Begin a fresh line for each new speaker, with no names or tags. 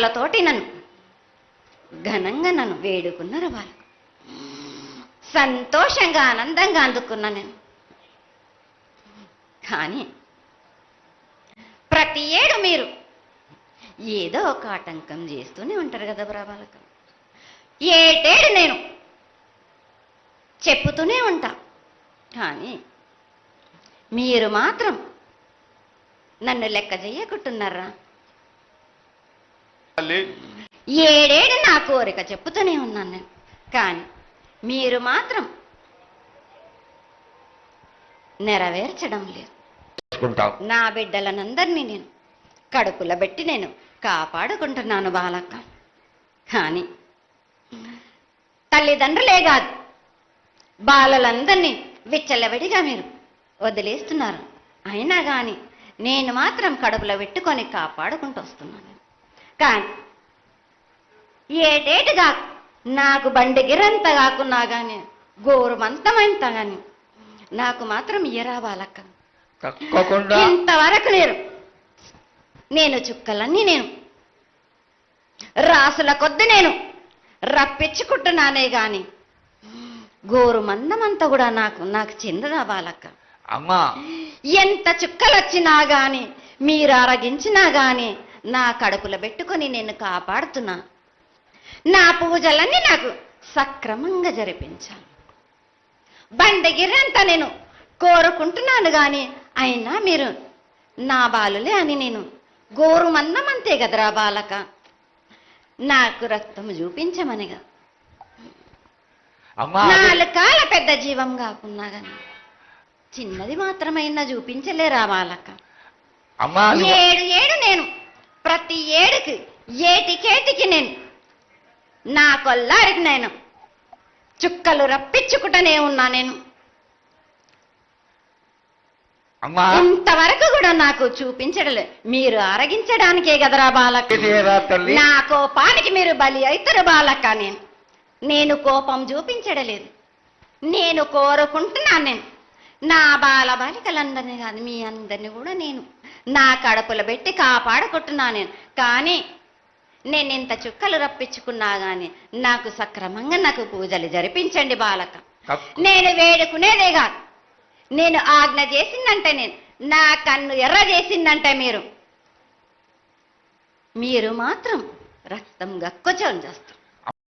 పూజలతోటి నన్ను ఘనంగా నన్ను వేడుకున్నారు వాళ్ళు. సంతోషంగా ఆనందంగా అందుకున్నా నేను. కానీ ప్రతి ఏడు మీరు ఏదో ఒక ఆటంకం చేస్తూనే ఉంటారు కదా బాలక. ఏటేడు నేను చెప్పుతూనే ఉంటా, కానీ మీరు మాత్రం నన్ను లెక్క చెయ్యకుంటున్నారా? ఏడేడు నా కోరిక చెప్పుతూనే ఉన్నాను నేను, కానీ మీరు మాత్రం నెరవేర్చడం లేదు. నా బిడ్డలనందరినీ నేను కడుపులో పెట్టి నేను కాపాడుకుంటున్నాను బాలక్క. కానీ తల్లిదండ్రులే కాదు, బాలలందరినీ విచ్చలవిడిగా మీరు వదిలేస్తున్నారు. అయినా కానీ నేను మాత్రం కడుపులో పెట్టుకొని కాపాడుకుంటూ వస్తున్నాను. కానీ ఏటేటుగా నాకు బండి గిరంత కాకున్నా కానీ గోరుమంతమంత కానీ నాకు మాత్రం ఇయ్యరా బాలక్క. ఇంతవరకు నేను చుక్కలన్నీ నేను రాసుల కొద్ది నేను రప్పించుకుంటున్నానే గాని గోరు మందమంతా కూడా నాకు చెందదా బాలక్క.
అమ్మా,
ఎంత చుక్కలొచ్చినా గాని మీరు అరగించినా గాని నా కడుపులో పెట్టుకొని నేను కాపాడుతున్నా. నా పూజలన్నీ నాకు సక్రమంగా జరిపించాలి. బండగిరంతా నేను కోరుకుంటున్నాను గాని అయినా మీరు నా బాలులే అని నేను గోరు మందమంతే కదరా బాలక. నాకు రక్తం చూపించమనిగా నాలుగు కాల పెద్ద జీవం కాకున్నా గాని చిన్నది మాత్రమైనా చూపించలేరా బాలక. ఏడు నేను ప్రతి ఏడుకి ఏటికేటికి నేను నా కొల్లారికి నేను చుక్కలు రప్పించుకుంటూనే ఉన్నా. నేను ఇంతవరకు కూడా నాకు చూపించడలే. మీరు అరగించడానికే కదరా బాలక. నా కోపానికి మీరు బలి అవుతారు బాలక. నేను కోపం చూపించడలేదు, నేను కోరుకుంటున్నాను. నేను నా బాల బాలికలందరినీ కాదు మీ అందరినీ కూడా నేను నా కడుపులో పెట్టి కాపాడుకుంటున్నాను నేను. కానీ నేను ఇంత చుక్కలు రప్పించుకున్నా గాని నాకు సక్రమంగా నాకు పూజలు జరిపించండి బాలక. నేను వేడుకునేదే కాదు, నేను ఆజ్ఞ చేసిందంటే నేను నా కన్ను ఎర్ర చేసిందంటే మీరు మాత్రం రక్తం గక్కుచోని చేస్తారు.